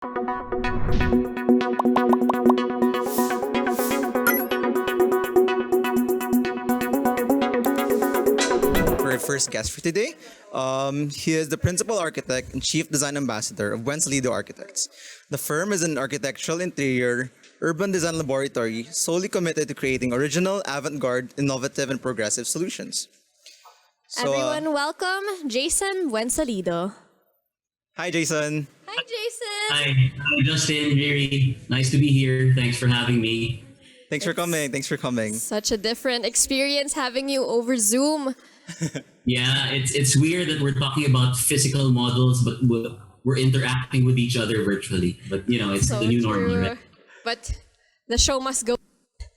For our first guest for today. He is the principal architect and chief design ambassador of Buensalido Architects. The firm is an architectural interior urban design laboratory solely committed to creating original, avant-garde, innovative, and progressive solutions. Everyone, welcome Jason Buensalido. Hi, Jason. Hi, Jason. Hi, I'm Justin. Very nice to be here. Thanks for having me. Thanks for coming. Thanks for coming. Such a different experience having you over Zoom. Yeah, it's weird that we're talking about physical models, but we're interacting with each other virtually. But it's So the new true. normal, right? But the show must go.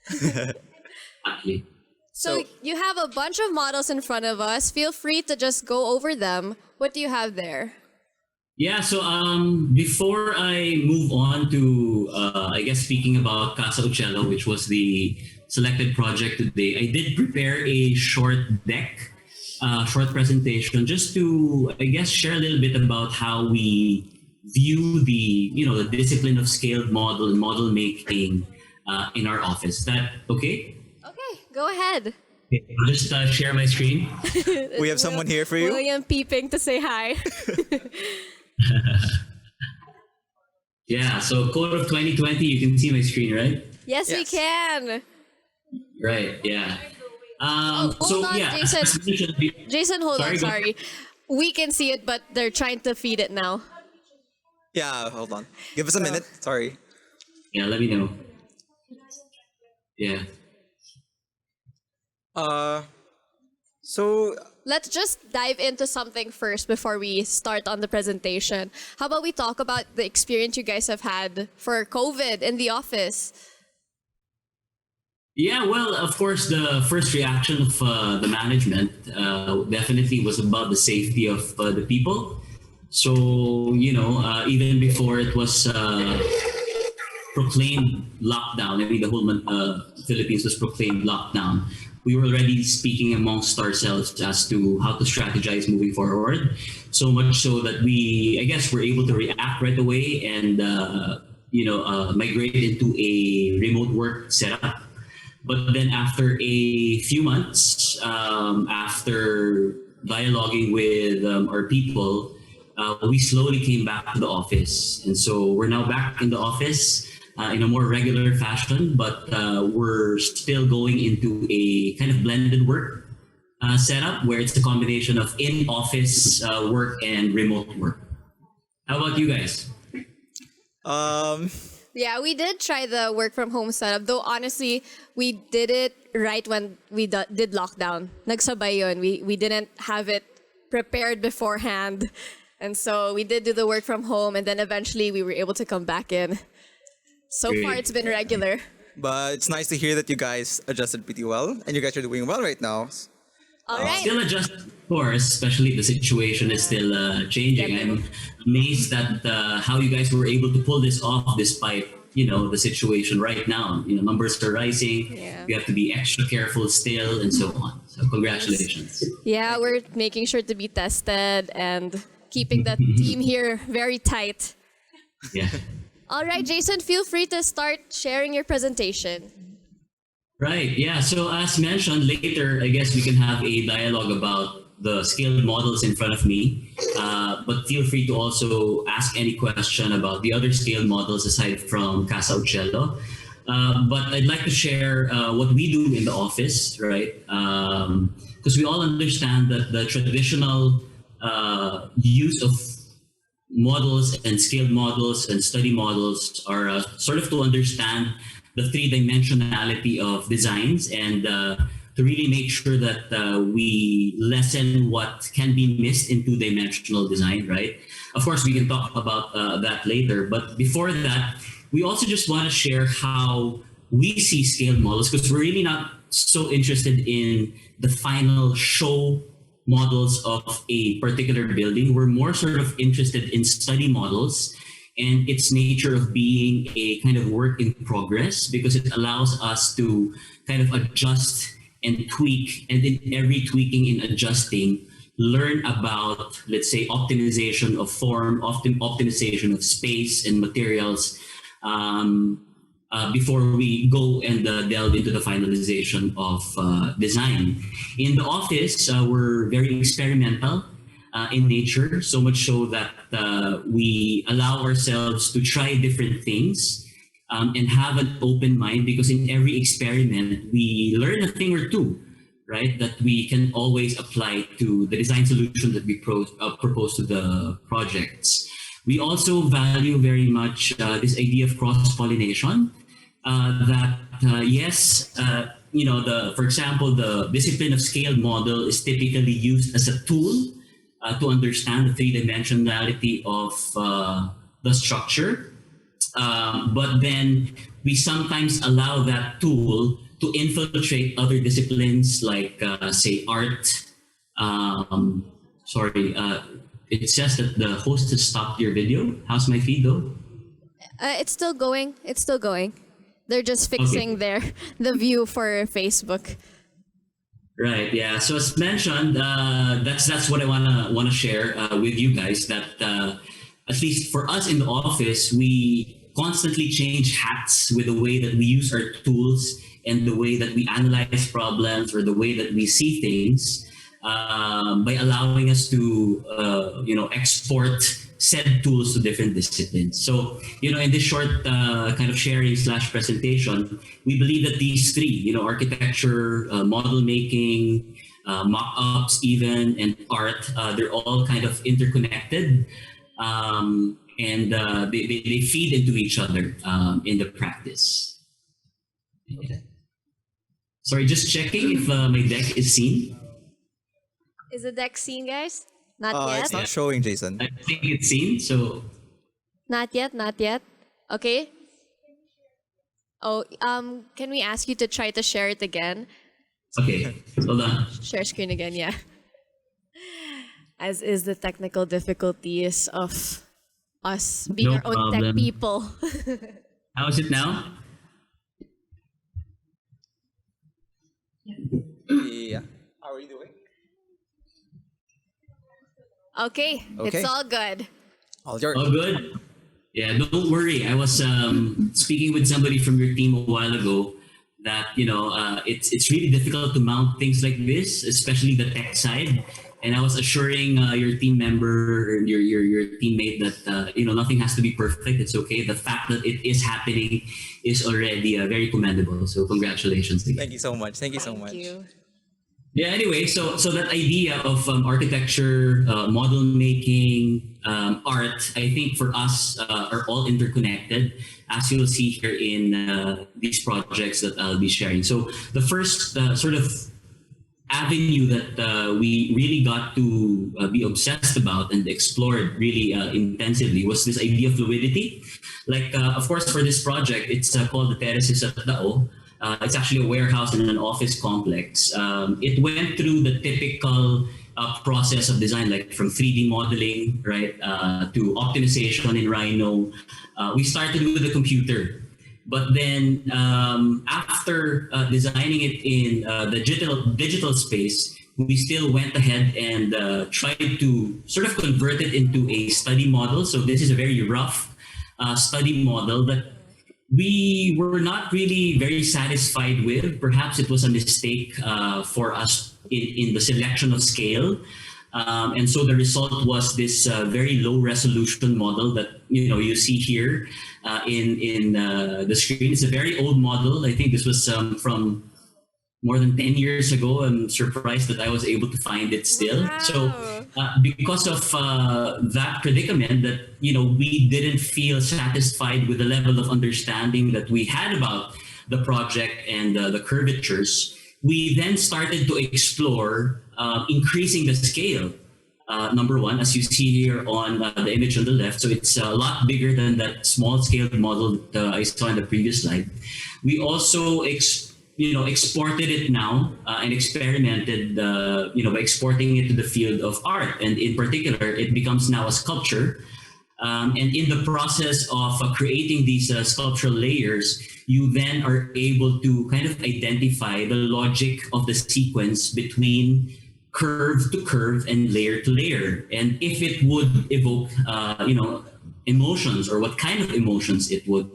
Exactly. So you have a bunch of models in front of us. Feel free to just go over them. What do you have there? Yeah, so before I move on to, I guess, speaking about Casa Uccello, which was the selected project today, I did prepare a short deck, short presentation, just to, I guess, share a little bit about how we view the discipline of scaled model and model making in our office. Is that okay? Okay, go ahead. I'll just share my screen. We have someone here for you. William peeping to say hi. Yeah, so Code of 2020, you can see my screen, right? Yes, we Yes. can. Right, yeah. Hold on, Jason. Jason, hold Sorry, on, go- sorry. We can see it, but they're trying to feed it now. Yeah, hold on. Give us a minute. Sorry. Yeah, let me know. Yeah. So Let's just dive into something first before we start on the presentation. How about we talk about the experience you guys have had for COVID in the office? Yeah, well, of course, the first reaction of the management definitely was about the safety of the people. So, even before it was proclaimed lockdown, I mean, the whole Philippines was proclaimed lockdown, we were already speaking amongst ourselves as to how to strategize moving forward. So much so that we, I guess, were able to react right away and, migrate into a remote work setup. But then after a few months, after dialoguing with our people, we slowly came back to the office. And so we're now back in the office in a more regular fashion, but we're still going into a kind of blended work setup where it's a combination of in-office work and remote work. How about you guys? Yeah, we did try the work from home setup, though honestly, we did it right when we did lockdown. Nagsabay yun. We didn't have it prepared beforehand. And so we did do the work from home, and then eventually we were able to come back in. So Great. far, it's been regular. but it's nice to hear that you guys adjusted pretty well and you guys are doing well right now. All right. Still adjusting, of course, especially the situation is still changing. I'm amazed at how you guys were able to pull this off despite, the situation right now. Numbers are rising. Yeah. You have to be extra careful still and so on. So congratulations. Yeah, we're making sure to be tested and keeping the team here very tight. Yeah. All right, Jason, feel free to start sharing your presentation. Right. Yeah. So as mentioned, later, I guess we can have a dialogue about the scaled models in front of me. But feel free to also ask any question about the other scaled models aside from Casa Uccello. But I'd like to share what we do in the office, right? Because we all understand that the traditional use of models and scaled models and study models are sort of to understand the three-dimensionality of designs and to really make sure that we lessen what can be missed in two-dimensional design, right? Of course, we can talk about that later. But before that, we also just want to share how we see scaled models because we're really not so interested in the final show models of a particular building. We're more sort of interested in study models and its nature of being a kind of work in progress because it allows us to kind of adjust and tweak, and in every tweaking and adjusting, learn about, let's say, optimization of form, optimization of space and materials before we go and delve into the finalization of design. In the office, we're very experimental in nature, so much so that we allow ourselves to try different things and have an open mind, because in every experiment, we learn a thing or two, right, that we can always apply to the design solution that we propose to the projects. We also value very much this idea of cross-pollination, that yes, for example, the discipline of scaled model is typically used as a tool to understand the three-dimensionality of the structure. But then we sometimes allow that tool to infiltrate other disciplines like, say, art. It says that the host has stopped your video. How's my feed though? It's still going. It's still going. They're just fixing the view for Facebook. Right. Yeah. So as mentioned, that's what I wanna share with you guys. That at least for us in the office, we constantly change hats with the way that we use our tools and the way that we analyze problems or the way that we see things, by allowing us to export said tools to different disciplines. So, in this short kind of sharing / presentation, we believe that these three, architecture, model making, mock-ups even, and art, they're all kind of interconnected. And they feed into each other in the practice. Okay. Sorry, just checking if my deck is seen. Is the deck seen, guys? Not yet. It's not showing, Jason. I think it's seen, so... Not yet, not yet. Okay. Oh, can we ask you to try to share it again? Okay, hold on. Share screen again, yeah. As is the technical difficulties of us being No our own tech problem. people. How is it now? Yeah. How are you doing? Okay, Okay. it's all good. All yours. All good? Yeah, don't worry. I was speaking with somebody from your team a while ago that, it's really difficult to mount things like this, especially the tech side. And I was assuring your team member or your teammate that nothing has to be perfect. It's okay. The fact that it is happening is already very commendable. So congratulations again. Thank you so much. Thank you so much. Thank you. Yeah. Anyway, so that idea of architecture, model making, art, I think for us are all interconnected, as you'll see here in these projects that I'll be sharing. So the first sort of avenue that we really got to be obsessed about and explored really intensively was this idea of fluidity. Like, of course, for this project, it's called the Terraces at Dao. It's actually a warehouse and an office complex. It went through the typical process of design, like from 3D modeling, right, to optimization in Rhino. We started with the computer. But then after designing it in the digital space, we still went ahead and tried to sort of convert it into a study model. So this is a very rough study model that we were not really very satisfied with. Perhaps it was a mistake for us in the selection of scale. And so the result was this very low resolution model that you see here in the screen. It's a very old model. I think this was from more than 10 years ago. I'm surprised that I was able to find it still. Wow. So because of that predicament that we didn't feel satisfied with the level of understanding that we had about the project and the curvatures, we then started to explore increasing the scale. Number one, as you see here on the image on the left, so it's a lot bigger than that small scale model that I saw in the previous slide. We also exported it now and experimented by exporting it to the field of art, and in particular it becomes now a sculpture. And in the process of creating these sculptural layers, you then are able to kind of identify the logic of the sequence between curve to curve and layer to layer, and if it would evoke, emotions, or what kind of emotions it would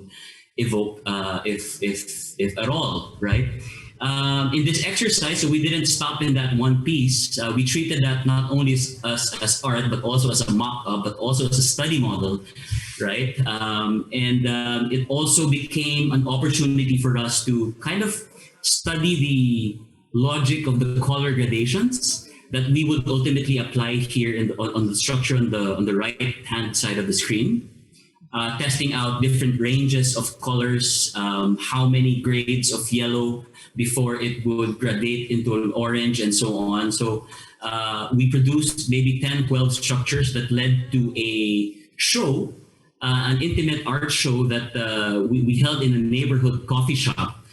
evoke, if at all, right? In this exercise, so we didn't stop in that one piece. We treated that not only as art, but also as a mock-up, but also as a study model, right? It also became an opportunity for us to kind of study the logic of the color gradations that we would ultimately apply here on the structure on the right hand side of the screen, testing out different ranges of colors, how many grades of yellow before it would gradate into an orange, and so on. So we produced maybe 10, 12 structures that led to a show, an intimate art show that we held in a neighborhood coffee shop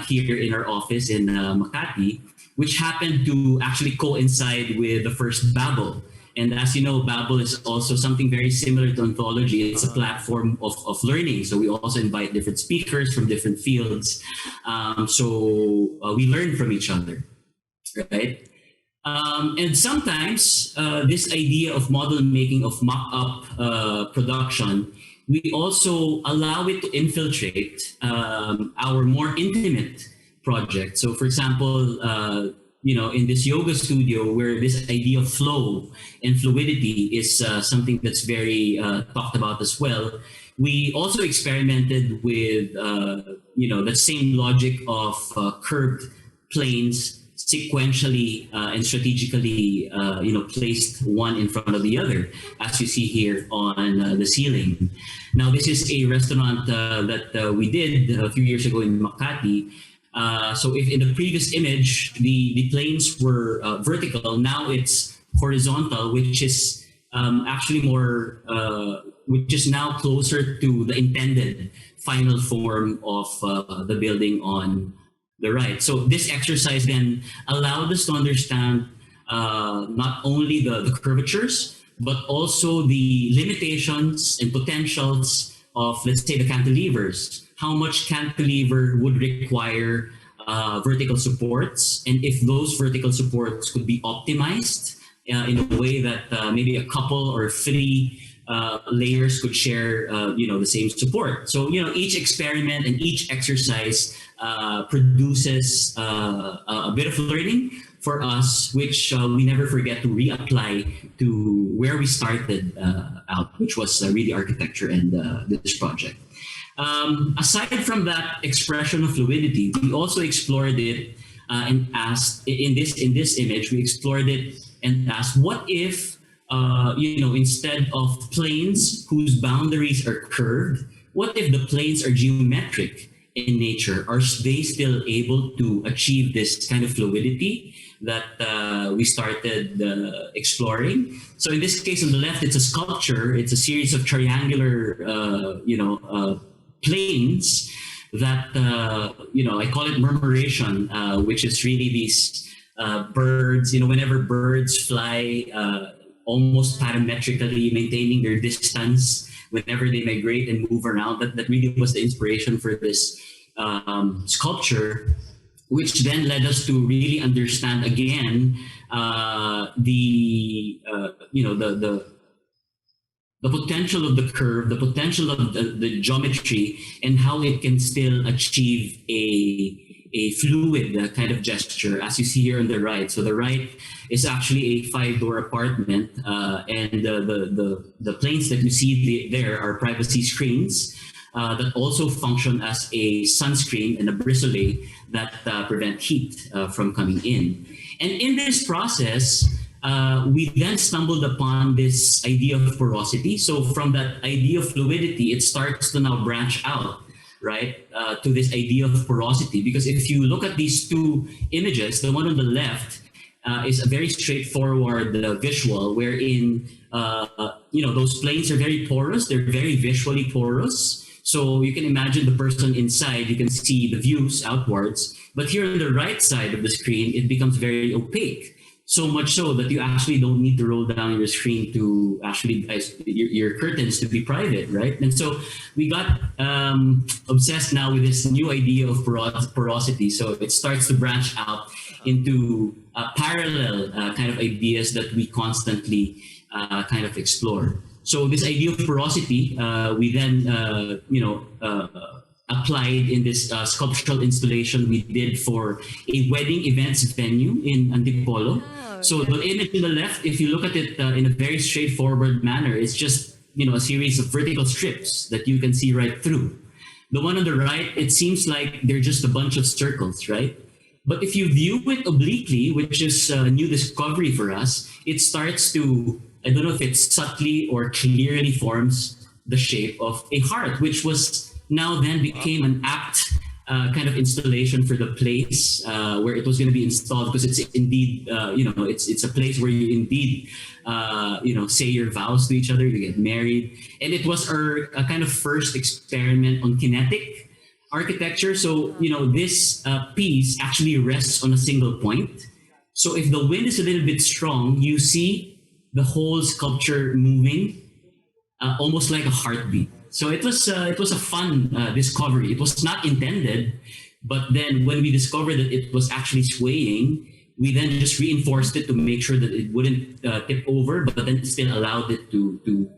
here in our office in Makati, which happened to actually coincide with the first Babel. And as you know, Babel is also something very similar to Anthology. It's a platform of learning. So we also invite different speakers from different fields. So we learn from each other, right? And sometimes this idea of model making, of mock-up production, we also allow it to infiltrate our more intimate project. So for example, in this yoga studio, where this idea of flow and fluidity is something that's very talked about as well, we also experimented with the same logic of curved planes sequentially and strategically placed one in front of the other, as you see here on the ceiling. Now, this is a restaurant that we did a few years ago in Makati. So if in the previous image, the planes were vertical, now it's horizontal, which is actually more, which is now closer to the intended final form of the building on the right. So this exercise then allowed us to understand not only the curvatures, but also the limitations and potentials of, let's say, the cantilevers. How much cantilever would require vertical supports, and if those vertical supports could be optimized in a way that maybe a couple or three layers could share the same support. So each experiment and each exercise produces a bit of learning for us, which we never forget to reapply to where we started out, which was really architecture and this project. Aside from that expression of fluidity, we also explored it and asked, in this image, we explored it and asked, what if instead of planes whose boundaries are curved, what if the planes are geometric in nature? Are they still able to achieve this kind of fluidity that we started exploring? So in this case, on the left, it's a sculpture. It's a series of triangular, planes that I call it murmuration, which is really these birds. Whenever birds fly almost parametrically, maintaining their distance whenever they migrate and move around. That really was the inspiration for this sculpture, which then led us to really understand again the potential of the curve, the potential of the geometry, and how it can still achieve a fluid kind of gesture, as you see here on the right. So the right is actually a 5-door apartment, and the planes that you see there are privacy screens that also function as a sunscreen and a bristle that prevent heat from coming in. And in this process, we then stumbled upon this idea of porosity. So from that idea of fluidity, it starts to now branch out, right, to this idea of porosity. Because if you look at these two images, the one on the left is a very straightforward visual wherein, those planes are very porous. They're very visually porous. So you can imagine the person inside, you can see the views outwards. But here on the right side of the screen, it becomes very opaque. So much so that you actually don't need to roll down your screen to actually your curtains to be private, right? And so we got obsessed now with this new idea of porosity. So it starts to branch out into parallel kind of ideas that we constantly kind of explore. So this idea of porosity, we then applied in this sculptural installation we did for a wedding events venue in Antipolo. So the image to the left, if you look at it in a very straightforward manner, it's just a series of vertical strips that you can see right through. The one on the right, it seems like they're just a bunch of circles, right? But if you view it obliquely, which is a new discovery for us, it starts to, I don't know if it subtly or clearly forms the shape of a heart, which was now then became an apt kind of installation for the place where it was going to be installed, because it's indeed, it's a place where you indeed, say your vows to each other, you get married. And it was our kind of first experiment on kinetic architecture. So, this piece actually rests on a single point. So if the wind is a little bit strong, you see the whole sculpture moving almost like a heartbeat. So it was a fun discovery. It was not intended, but then when we discovered that it was actually swaying, we then just reinforced it to make sure that it wouldn't tip over, but then still allowed it to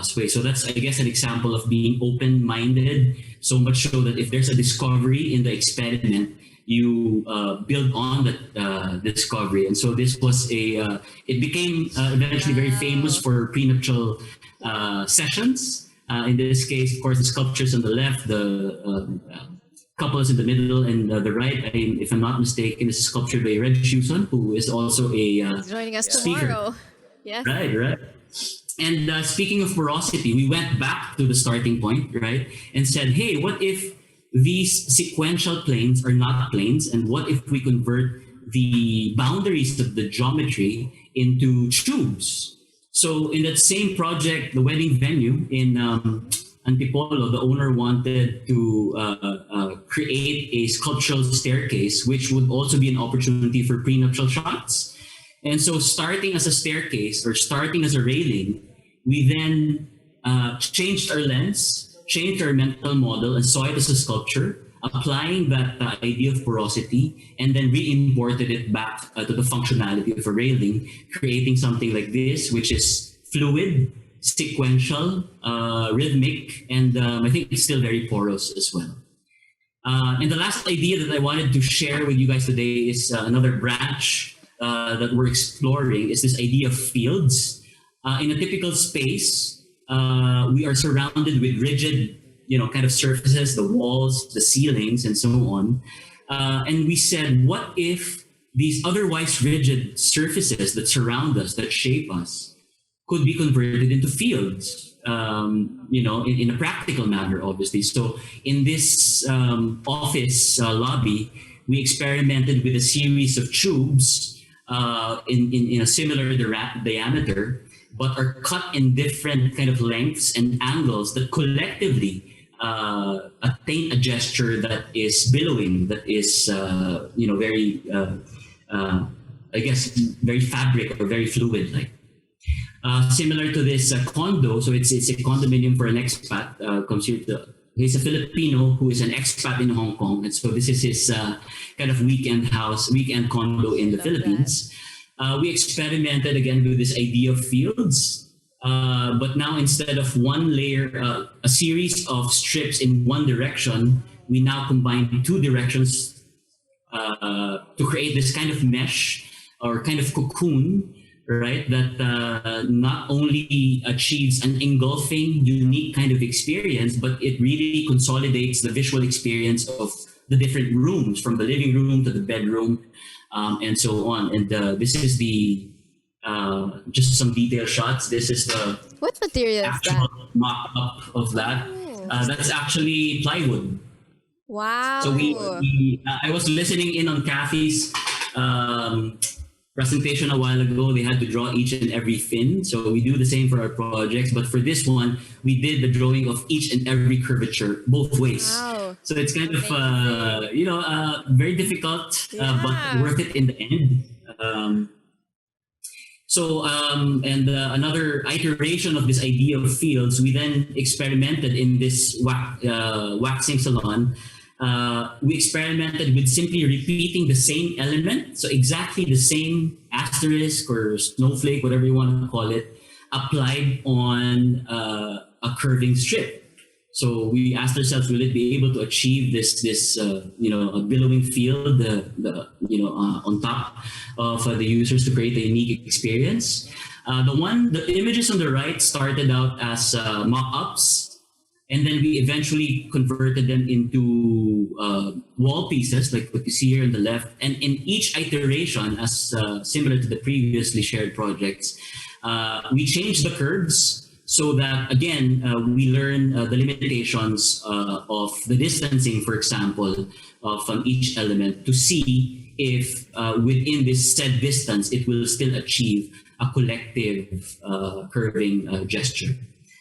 sway. So that's, I guess, an example of being open-minded, so much so that if there's a discovery in the experiment, you build on that discovery. And so this was it became eventually very famous for prenuptial sessions. In this case, of course, the sculptures on the left, the couples in the middle, and the right, if I'm not mistaken, is a sculpture by Red Shuson, who is also a joining us speaker. tomorrow. Yes. Right. And speaking of porosity, we went back to the starting point, right, and said, hey, what if these sequential planes are not planes, and what if we convert the boundaries of the geometry into tubes? So in that same project, the wedding venue in Antipolo, the owner wanted to create a sculptural staircase, which would also be an opportunity for prenuptial shots. And so starting as a staircase or starting as a railing, we then changed our lens, changed our mental model, and saw it as a sculpture, applying that idea of porosity, and then re-imported it back to the functionality of a railing, creating something like this, which is fluid, sequential, rhythmic, and I think it's still very porous as well. And the last idea that I wanted to share with you guys today is another branch that we're exploring, is this idea of fields. In a typical space, we are surrounded with rigid kind of surfaces, the walls, the ceilings, and so on. And we said, what if these otherwise rigid surfaces that surround us, that shape us, could be converted into fields, in a practical manner, obviously. So in this office lobby, we experimented with a series of tubes in a similar diameter, but are cut in different kind of lengths and angles that collectively attain a gesture that is billowing, that is, very, I guess, very fabric or very fluid-like. Similar to this condo, so it's a condominium for an expat, comes here he's a Filipino who is an expat in Hong Kong, and so this is his kind of weekend condo in the Philippines. We experimented again with this idea of fields. But now instead of one layer, a series of strips in one direction, we now combine two directions to create this kind of mesh or kind of cocoon, right? That not only achieves an engulfing, unique kind of experience, but it really consolidates the visual experience of the different rooms, from the living room to the bedroom, and so on. And this is the just some detail shots. This is the What material is actual that? mock-up of that. That's actually plywood. Wow. So I was listening in on Kathy's presentation a while ago. They had to draw each and every fin. So we do the same for our projects. But for this one, we did the drawing of each and every curvature, both ways. Wow. So it's kind of, very difficult, but Yeah. worth it in the end. So, another iteration of this idea of fields, we then experimented in this waxing salon. We experimented with simply repeating the same element, so exactly the same asterisk or snowflake, whatever you want to call it, applied on a curving strip. So we asked ourselves, will it be able to achieve this a billowing field, on top of the users to create a unique experience? The images on the right started out as mock-ups, and then we eventually converted them into wall pieces, like what you see here on the left. And in each iteration, as similar to the previously shared projects, we changed the curves so that, again, we learn the limitations of the distancing, for example, from each element to see if within this said distance, it will still achieve a collective curving gesture.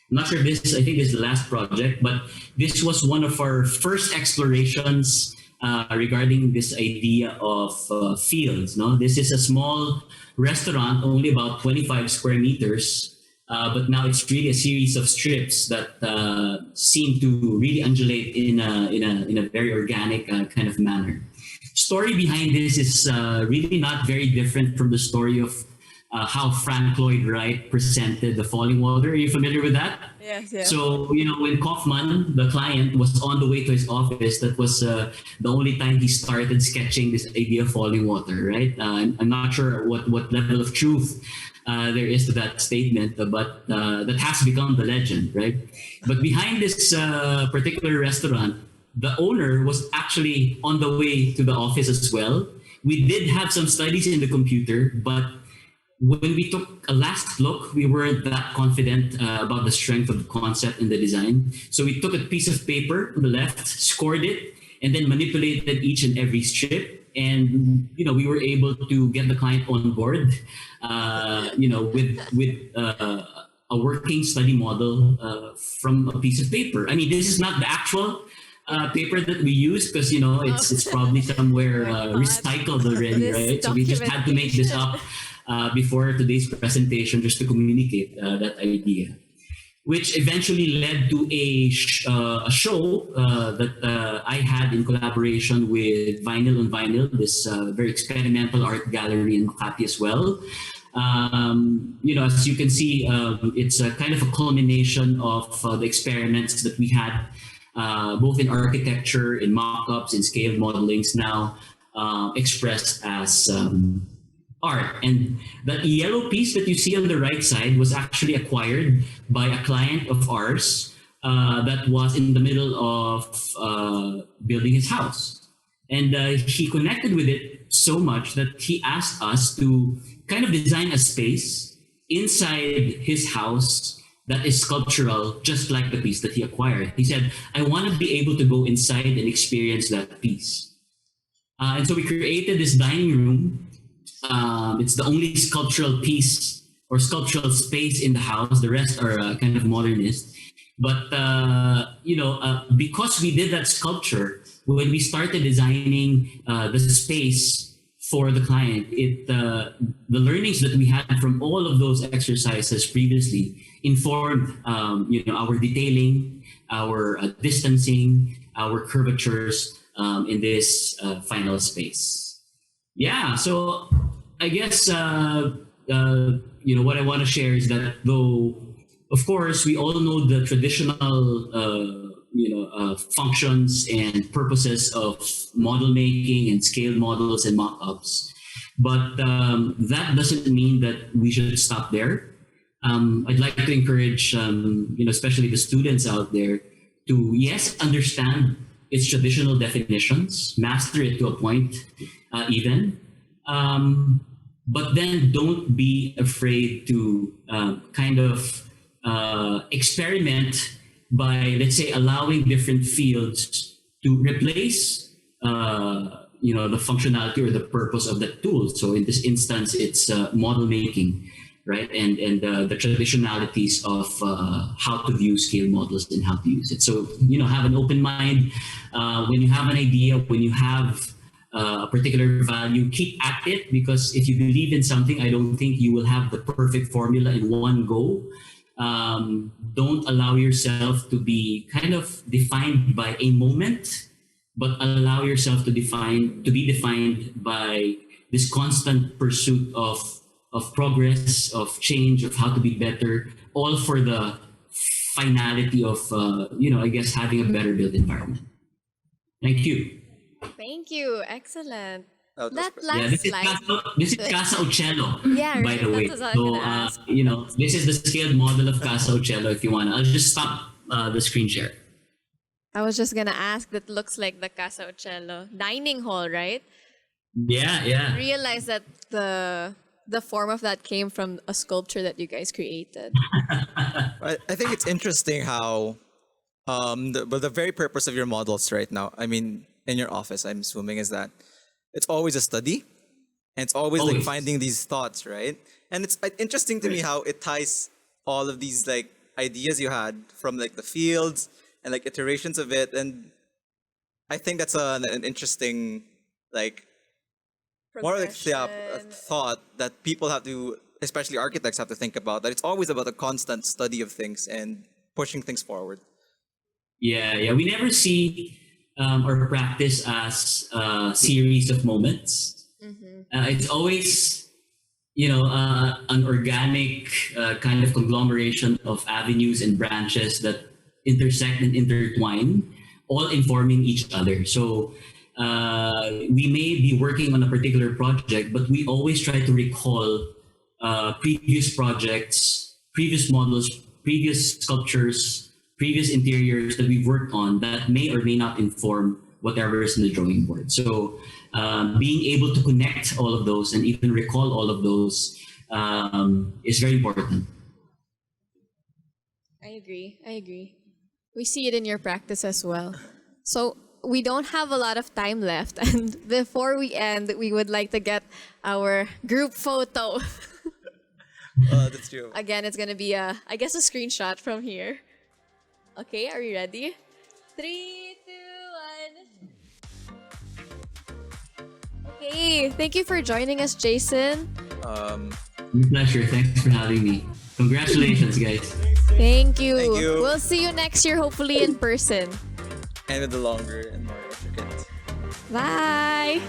I'm not sure if I think this is the last project, but this was one of our first explorations regarding this idea of fields. No, this is a small restaurant, only about 25 square meters, but now it's really a series of strips that seem to really undulate in a very organic kind of manner. Story behind this is really not very different from the story of how Frank Lloyd Wright presented the falling water. Are you familiar with that? Yes. So, when Kaufman, the client, was on the way to his office, that was the only time he started sketching this idea of falling water, right? I'm not sure what level of truth there is to that statement, but that has become the legend, right? But behind this particular restaurant, the owner was actually on the way to the office as well. We did have some studies in the computer, but when we took a last look, we weren't that confident about the strength of the concept and the design. So we took a piece of paper on the left, scored it, and then manipulated each and every strip. And we were able to get the client on board, with a working study model from a piece of paper. I mean, this is not the actual paper that we use, because it's probably somewhere recycled already, right? So we just had to make this up before today's presentation, just to communicate that idea, which eventually led to a show that I had in collaboration with Vinyl on Vinyl, this very experimental art gallery in Makati as well. As you can see, it's a kind of a culmination of the experiments that we had both in architecture, in mock-ups, in scaled modelings, now expressed as art. And that yellow piece that you see on the right side was actually acquired by a client of ours that was in the middle of building his house. And he connected with it so much that he asked us to kind of design a space inside his house that is sculptural, just like the piece that he acquired. He said, I want to be able to go inside and experience that piece. And so we created this dining room. It's the only sculptural piece or sculptural space in the house. The rest are kind of modernist. But, because we did that sculpture, when we started designing the space for the client, the learnings that we had from all of those exercises previously informed, our detailing, our distancing, our curvatures in this final space. Yeah, so I guess what I want to share is that, though, of course, we all know the traditional functions and purposes of model making and scaled models and mock-ups, but that doesn't mean that we should stop there. I'd like to encourage, especially the students out there, to understand its traditional definitions, master it to a point, even. But then don't be afraid to experiment by, let's say, allowing different fields to replace, the functionality or the purpose of that tool. So in this instance, it's model making, right? And the traditionalities of how to view scale models and how to use it. So, have an open mind when you have an idea, when you have a particular value, keep at it, because if you believe in something, I don't think you will have the perfect formula in one go. Don't allow yourself to be kind of defined by a moment, but allow yourself to be defined by this constant pursuit of progress, of change, of how to be better, all for the finality of I guess having a better built environment. Thank you. Thank you. Excellent. Oh, That that's- Yeah, last slide. this is Casa Ocello, Yeah, by right. the way. That's what I was So, gonna ask. this is the scaled model of Casa Ocello. If you want, I'll just stop the screen share. I was just gonna ask. That looks like the Casa Ocello dining hall, right? Yeah, yeah. Realize that the form of that came from a sculpture that you guys created. I think it's interesting how the very purpose of your models right now, I mean, in your office, I'm assuming, is that it's always a study, and it's always like Always. finding these thoughts, right? And it's interesting to me how it ties all of these like ideas you had from like the fields and like iterations of it, and I think that's an interesting like more like a Progression. thought that people have to, especially architects, have to think about, that it's always about a constant study of things and pushing things forward. Yeah, yeah. We never see or practice as a series of moments. It's always, an organic kind of conglomeration of avenues and branches that intersect and intertwine, all informing each other. So we may be working on a particular project, but we always try to recall previous projects, previous models, previous sculptures, previous interiors that we've worked on that may or may not inform whatever is in the drawing board. So being able to connect all of those and even recall all of those is very important. I agree. I agree. We see it in your practice as well. So we don't have a lot of time left, and before we end, we would like to get our group photo. That's true. Again, it's gonna be a screenshot from here. Okay, are you ready? 3, 2, 1. Okay, thank you for joining us, Jason. My pleasure. Thanks for having me. Congratulations, guys. Thank you. Thank you. We'll see you next year, hopefully in person. And with the longer and more intricate. Bye.